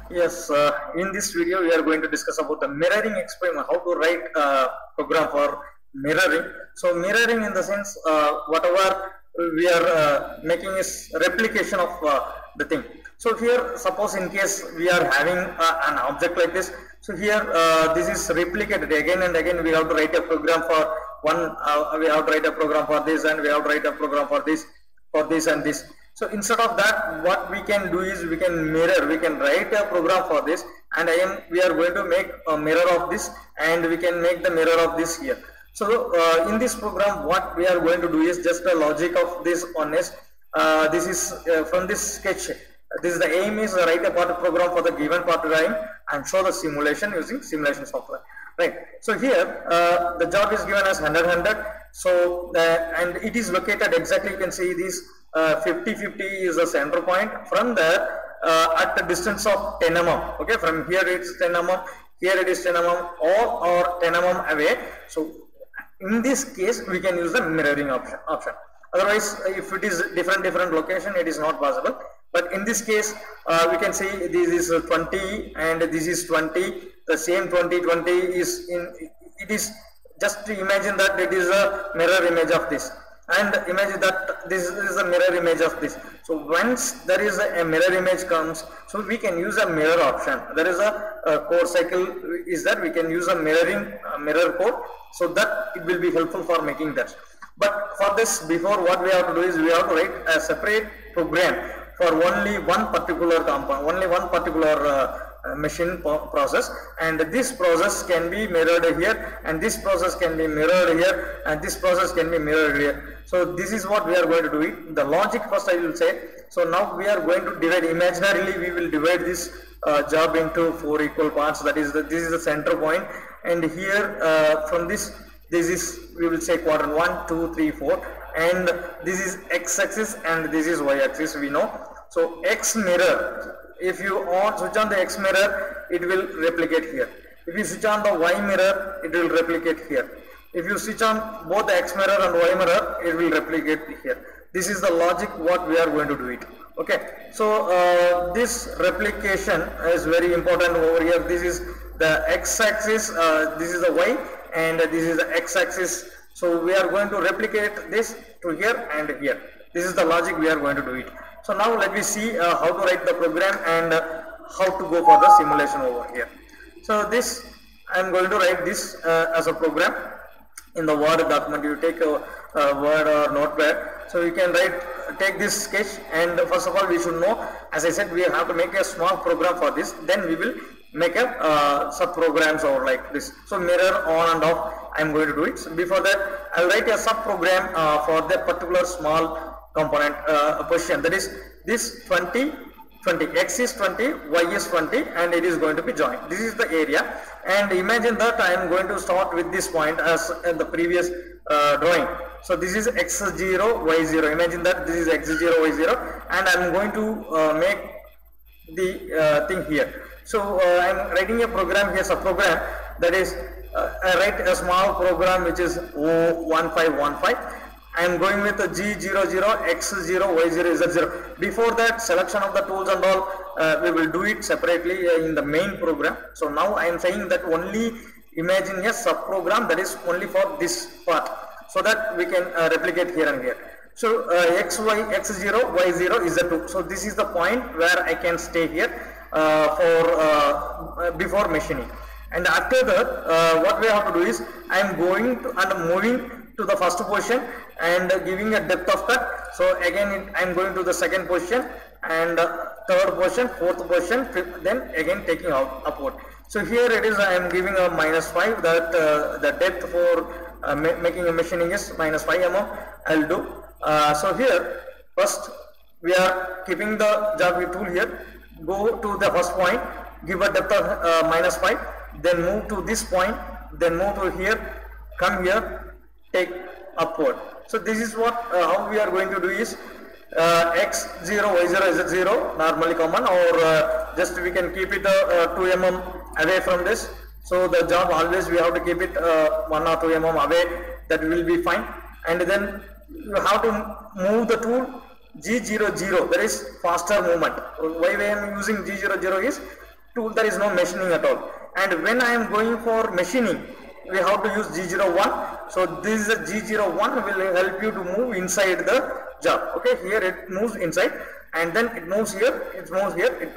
Yes, in this video we are going to discuss about the mirroring experiment, how to write a program for mirroring. So mirroring in the sense whatever we are making is replication of the thing. So here suppose in case we are having an object like this, so here this is replicated again and again. We have to write a program for one, we have to write a program for this, and we have to write a program for this and this. So instead of that, what we can do is we can mirror, we can write a program for this, and we are going to make a mirror of this, and we can make the mirror of this here. So in this program, what we are going to do is just the logic of this one is, this is from this sketch. This is the aim is write a part program for the given part drawing and show the simulation using simulation software. Right. So here the job is given as 100. So and it is located exactly. You can see this 50-50 is the center point. From there at the distance of 10 mm. Okay. From here it's 10 mm. Here it is 10 mm or 10 mm away. So in this case we can use the mirroring option. Otherwise, if it is different location, it is not possible. But in this case, we can see this is 20 and this is 20. The same 20 is in. It is just to imagine that it is a mirror image of this, and imagine that this is a mirror image of this. So once there is a mirror image comes, so we can use a mirror option. There is a code cycle is that we can use a mirror code, so that it will be helpful for making that. But for this, before what we have to do is we have to write a separate program for only one particular component, only one particular machine process, and this process can be mirrored here, and this process can be mirrored here, and this process can be mirrored here. So this is what we are going to do it. The logic first I will say. So now we are going to divide imaginarily. We will divide this job into 4 equal parts. That is this is the center point, and here from this is we will say quadrant 1, 2, 3, 4, and this is x-axis and this is y-axis. We know. So x mirror. If you switch on the x mirror, it will replicate here. If you switch on the y mirror, it will replicate here. If you switch on both the x mirror and y mirror, it will replicate here. This is the logic what we are going to do it. Okay. So this replication is very important over here. This is the x-axis, this is the y, and this is the x-axis. So we are going to replicate this to here and here. This is the logic we are going to do it. So now let me see how to write the program and how to go for the simulation over here. So this I am going to write this as a program in the Word document. You take a Word or Notepad. So you can take this sketch, and first of all we should know, as I said, we have to make a small program for this. Then we will make a sub programs or like this. So mirror on and off I am going to do it. So before that I will write a sub program for that particular small component position, that is this 20, x is 20, y is 20, and it is going to be joined. This is the area, and imagine that I am going to start with this point as in the previous drawing. So this is x0, y0. Imagine that this is x0, y0, and I am going to make the thing here. So I am writing a program here, subprogram, that is I write a small program which is O1515. I am going with the G00, X0, Y0, Z0. Before that, selection of the tools and all, we will do it separately in the main program. So now I am saying that only imagine a subprogram that is only for this part, so that we can replicate here and here. So X0, Y0 is the 2. So this is the point where I can stay here for before machining. And after that, what we have to do is I am going to and moving to the first position and giving a depth of cut. So again I am going to the second position and third position, fourth position, fifth, then again taking out upward. So here it is I am giving a -5, that the depth for making a machining is -5 mm. I will do. So here first we are keeping the job tool here, go to the first point, give a depth of -5, then move to this point, then move to here, come here, take upward. So this is what how we are going to do is x0, y0, z0 normally common, or just we can keep it 2 mm away from this. So the job always we have to keep it 1 or 2 mm away, that will be fine. And then you have to move the tool G00, that is faster movement. Why I am using G00 is tool, there is no machining at all. And when I am going for machining, we have to use G01. So this is a G01 will help you to move inside the job. Okay, here it moves inside, and then it moves here, it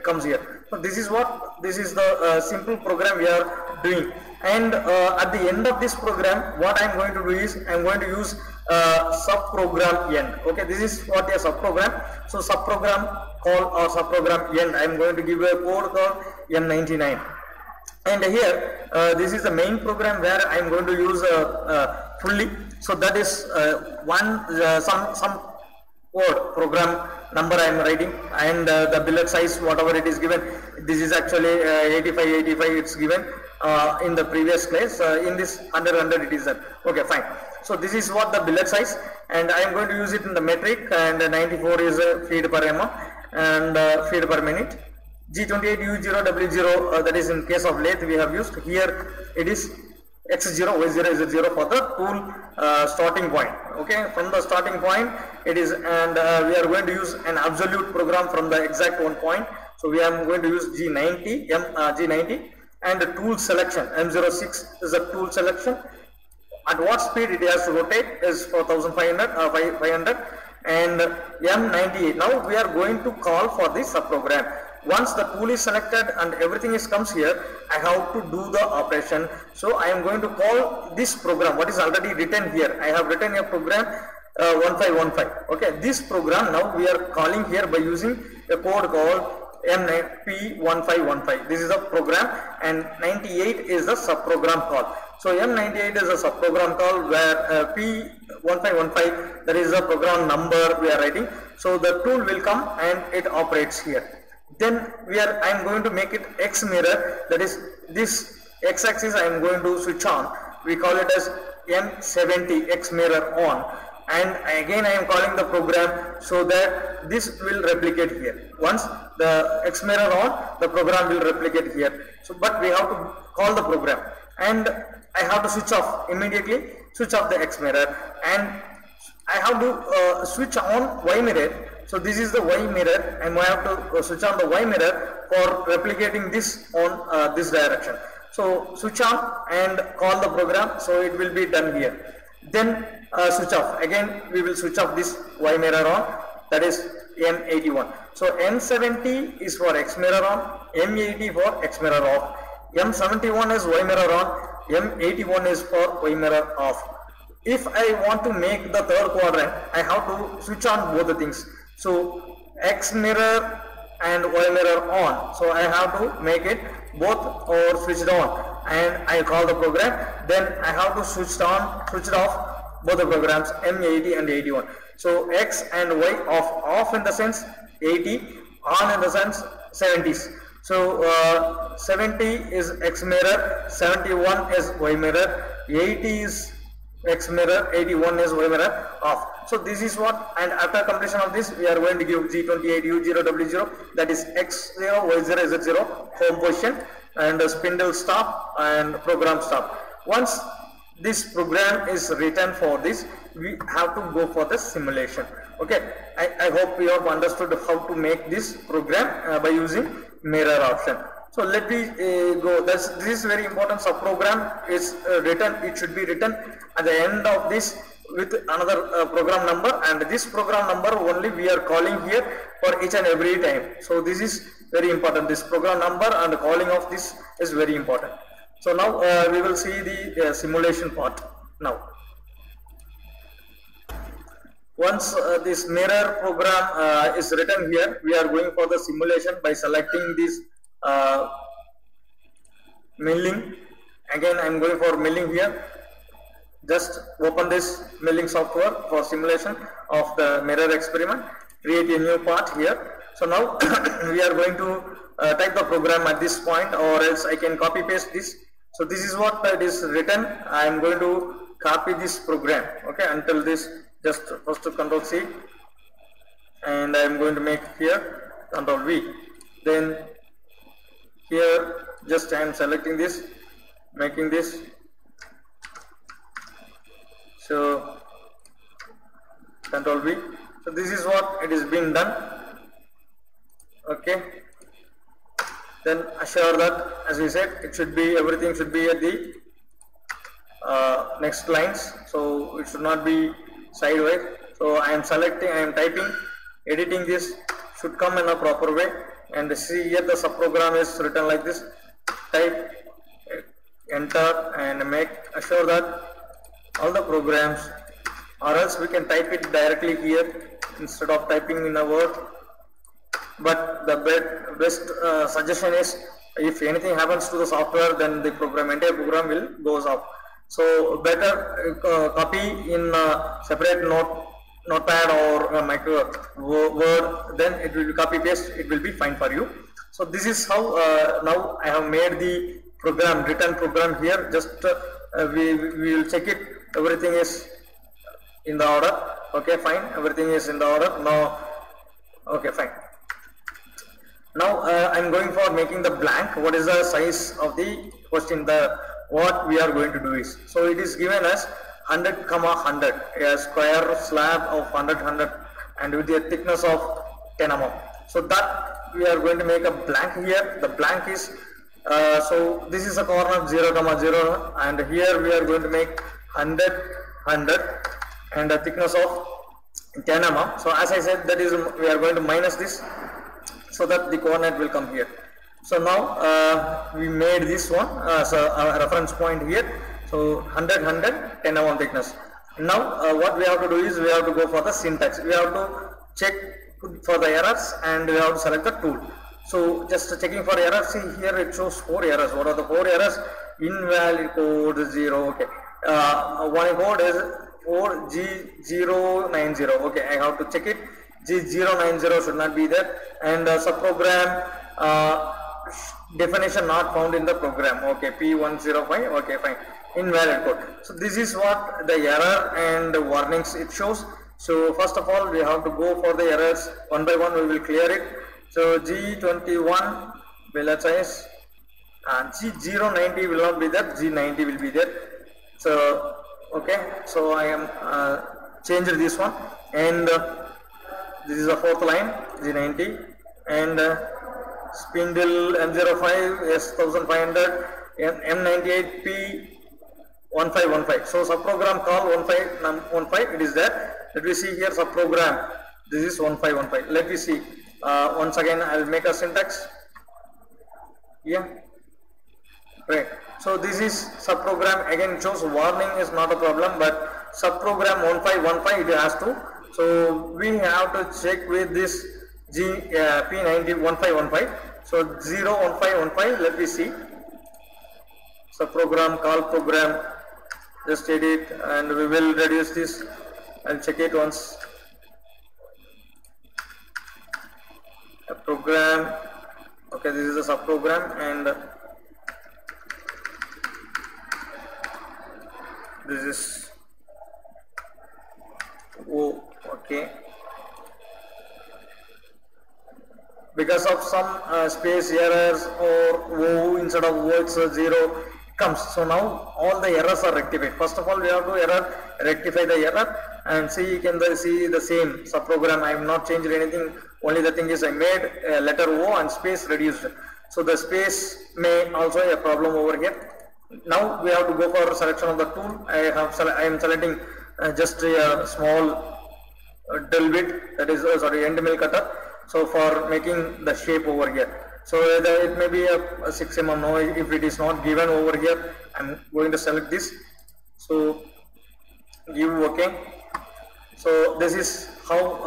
comes here. So this is the simple program we are doing. And at the end of this program, what I am going to do is I am going to use subprogram end. Okay, this is what a subprogram. So subprogram call or subprogram end, I am going to give a code called M99. And here this is the main program where I am going to use fully. So that is some word program number I am writing, and the billet size whatever it is given. This is actually 85 it's given in the previous class. In this 100 it is that. Okay, fine. So this is what the billet size, and I am going to use it in the metric, and 94 is feet per mm and feet per minute. G28U0W0 that is in case of lathe we have used. Here it is X0, Y0, Z0 for the tool starting point. Okay, from the starting point it is, and we are going to use an absolute program from the exact one point. So we are going to use G90, and the tool selection M06 is a tool selection. At what speed it has to rotate is 4500, and M98. Now we are going to call for this subprogram. Once the tool is selected and everything comes here, I have to do the operation. So I am going to call this program what is already written here. I have written a program 1515. Okay, this program now we are calling here by using a code called M9P1515. This is a program, and 98 is the subprogram call. So M98 is a subprogram call where P1515, that is the program number we are writing. So the tool will come and it operates here. Then I am going to make it X mirror, that is this X axis I am going to switch on. We call it as M70 X mirror on, and again I am calling the program so that this will replicate here. Once the X mirror on, the program will replicate here. So but we have to call the program, and I have to switch off immediately, switch off the X mirror, and I have to switch on Y mirror. So this is the Y mirror, and I have to switch on the Y mirror for replicating this on this direction. So switch on and call the program, so it will be done here. Then switch off, again we will switch off this Y mirror on, that is M81. So M70 is for X mirror on, M80 for X mirror off, M71 is Y mirror on, M81 is for Y mirror off. If I want to make the third quadrant, I have to switch on both the things. So X mirror and Y mirror on. So I have to make it both or switched on, and I call the program. Then I have to switch off both the programs M80 and 81. So X and Y off in the sense 80, on in the sense 70s. So 70 is X mirror, 71 is Y mirror, 80 is X mirror, 81 is Y mirror off. So this is what, and after completion of this we are going to give G28U0W0, that is X0, Y0, Z0 home position, and spindle stop and program stop. Once this program is written for this, we have to go for the simulation. Okay, I hope you have understood how to make this program by using mirror option. So let me go. This is very important. Subprogram is written. It should be written at the end of this with another program number, and this program number only we are calling here for each and every time. So this is very important. This program number and the calling of this is very important. So now we will see the simulation part now. Once this mirror program is written here, we are going for the simulation by selecting this milling. Again I am going for milling here. Just open this milling software for simulation of the mirror experiment. Create a new part here. So now we are going to type the program at this point, or else I can copy paste this. So this is what it is written. I am going to copy this program. Okay, until this, just first to Control C, and I am going to make here Control V. Then here just I am selecting this, making this. So Control V. So this is what it is being done. Okay. then assure that, as we said, it should be, everything should be at the next lines, so it should not be sideways. So I am selecting, I am typing, editing this should come in a proper way, and see here the subprogram is written like this. Type, enter, and make assure that all the programs, or else we can type it directly here instead of typing in a word. But the best suggestion is, if anything happens to the software, then the entire program will goes off. So better copy in separate notepad or micro word, then it will be copy paste, it will be fine for you. So this is how now I have made the program, written program here. Just we will check it, everything is in the order. Okay, fine, everything is in the order now. Okay, fine. Now I am going for making the blank. What is the size of the question? What we are going to do is, so it is given as 100, 100, a square slab of 100, and with the thickness of 10 mm. So that we are going to make a blank here. The blank is so this is a corner 0, 0, and here we are going to make 100, 100, and a thickness of 10 mm. So as I said, that is, we are going to minus this, so that the coordinate will come here. So now we made this one as a reference point here. So 100, 100, 10 mm thickness. Now what we have to do is, we have to go for the syntax. We have to check for the errors, and we have to select the tool. So just checking for errors. See here it shows 4 errors. What are the 4 errors? Invalid code 0. Okay. One code is 4G090. Okay, I have to check it. G090 should not be there, and subprogram definition not found in the program. Okay, P105. Okay, fine, invalid code. So this is what the error and the warnings it shows. So first of all, we have to go for the errors one by one. We will clear it. So G21 will size, and G090 will not be there. G90 will be there. So okay, so I am changed this one, and this is the 4th line, G90, and spindle M05 S1500 and M98P1515. So subprogram call 1515, it is there. Let me see here, subprogram, this is 1515. Let me see, once again I will make a syntax. Yeah, right. So this is subprogram, again it shows warning is not a problem, but subprogram 1515 it has to. So we have to check with this P90 1515. So 01515, let me see. Subprogram call program, just edit, and we will reduce this. I'll check it once. A program. Okay, this is a subprogram, and this is O. Okay, because of some space errors or O instead of O it's 0 comes. So now all the errors are rectified. First of all, we have to rectify the error, and see, you can see the same subprogram. I have not changed anything. Only the thing is, I made a letter O and space reduced. So the space may also a problem over here. Now we have to go for selection of the tool. I am selecting just a small drill bit, that is end mill cutter. So for making the shape over here, so it may be a 6 mm. No, if it is not given over here, I am going to select this. So give OK. So this is how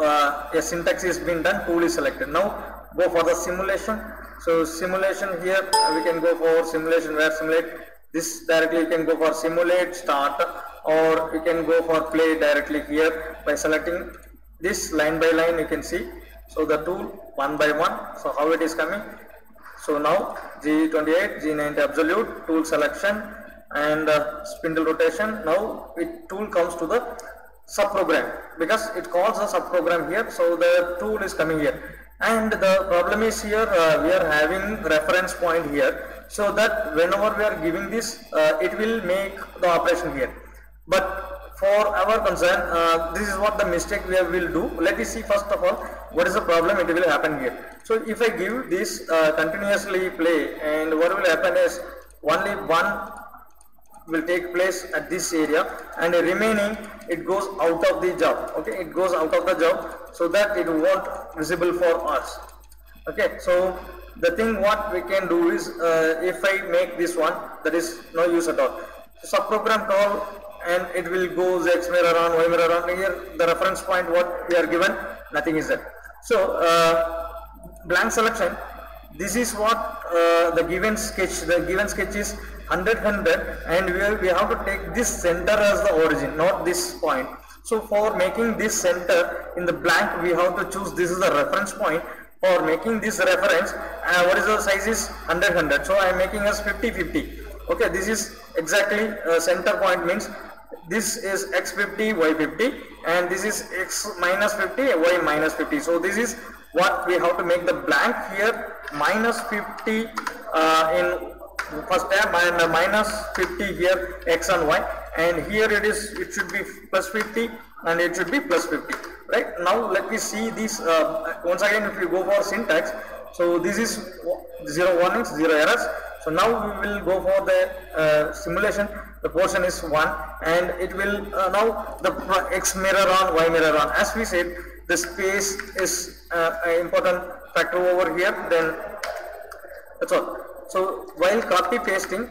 a syntax is being done. Tool is selected. Now go for the simulation. So simulation, here we can go for simulation, where simulate this directly. You can go for simulate start, or you can go for play directly here by selecting this line by line. You can see, so the tool one by one, so how it is coming. So now G28, G90 absolute, tool selection, and spindle rotation. Now tool comes to the subprogram, because it calls the subprogram here. So the tool is coming here, and the problem is here, we are having reference point here, so that whenever we are giving this, it will make the operation here. But for our concern, this is what the mistake we will do. Let us see first of all, what is the problem? It will happen here. So if I give this continuously play, and what will happen is only one will take place at this area, and the remaining it goes out of the job. Okay, it goes out of the job, so that it won't visible for us. Okay, so the thing what we can do is, if I make this one, that is no use at all. So subprogram call, and it will go the X mirror on, Y mirror on. Here the reference point what we are given, nothing is there. So blank selection, this is what the given sketch. The given sketch is 100, 100, and we have to take this center as the origin, not this point. So for making this center in the blank, we have to choose this is the reference point. For making this reference, what is the size is 100, 100. So I am making as 50, 50. Okay, this is exactly center point, means this is x 50, y 50, and this is x minus 50, y minus 50. So this is what we have to make the blank here, minus 50 in first tab, and minus 50 here x and y, and here it should be plus 50, and it should be plus 50. Right, now let me see this once again. If you go for syntax, so this is 0 warnings, 0 errors. So now we will go for the simulation. The portion is 1, and it will now the x mirror on, y mirror on. As we said, the space is an important factor over here. Then that's all. So while copy pasting,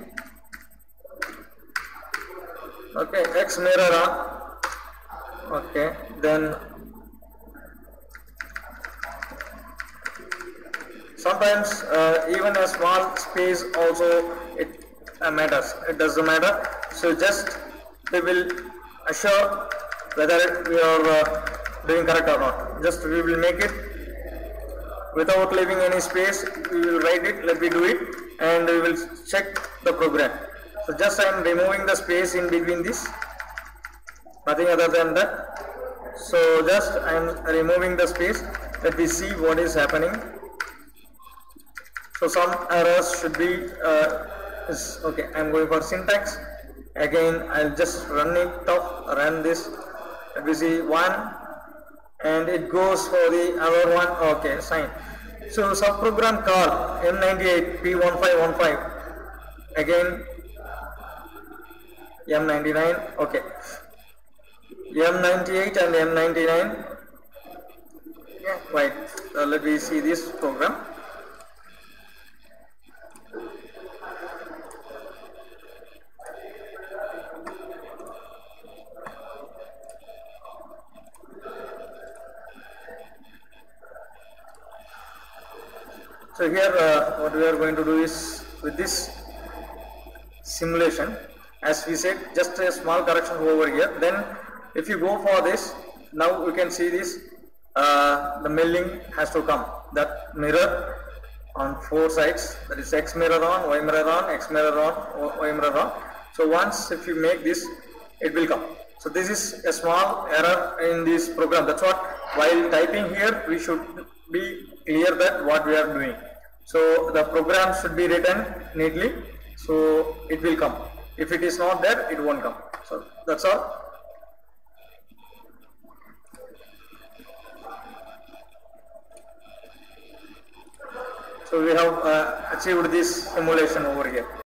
okay, x mirror on, okay, then sometimes even a small space also it matters. It doesn't matter. So just we will assure whether we are doing correct or not. Just we will make it without leaving any space. We will write it. Let me do it, and we will check the program. So just I am removing the space in between this. Nothing other than that. So just I am removing the space. Let me see what is happening. So some errors should be okay. I am going for syntax. Again, I'll just run it off. Run this. Let me see 1, and it goes for the other one. Okay, fine. So subprogram call M98 P1515. Again M99. Okay, M98 and M99. Yeah, right. Let me see this program. So here what we are going to do is, with this simulation, as we said, just a small correction over here. Then if you go for this, now we can see this, the milling has to come, that mirror on 4 sides, that is x mirror on, y mirror on, x mirror on, y mirror on. So once if you make this, it will come. So this is a small error in this program. That's what, while typing here, we should be clear that what we are doing. So the program should be written neatly, so it will come. If it is not there, it won't come. So that's all. So we have achieved this simulation over here.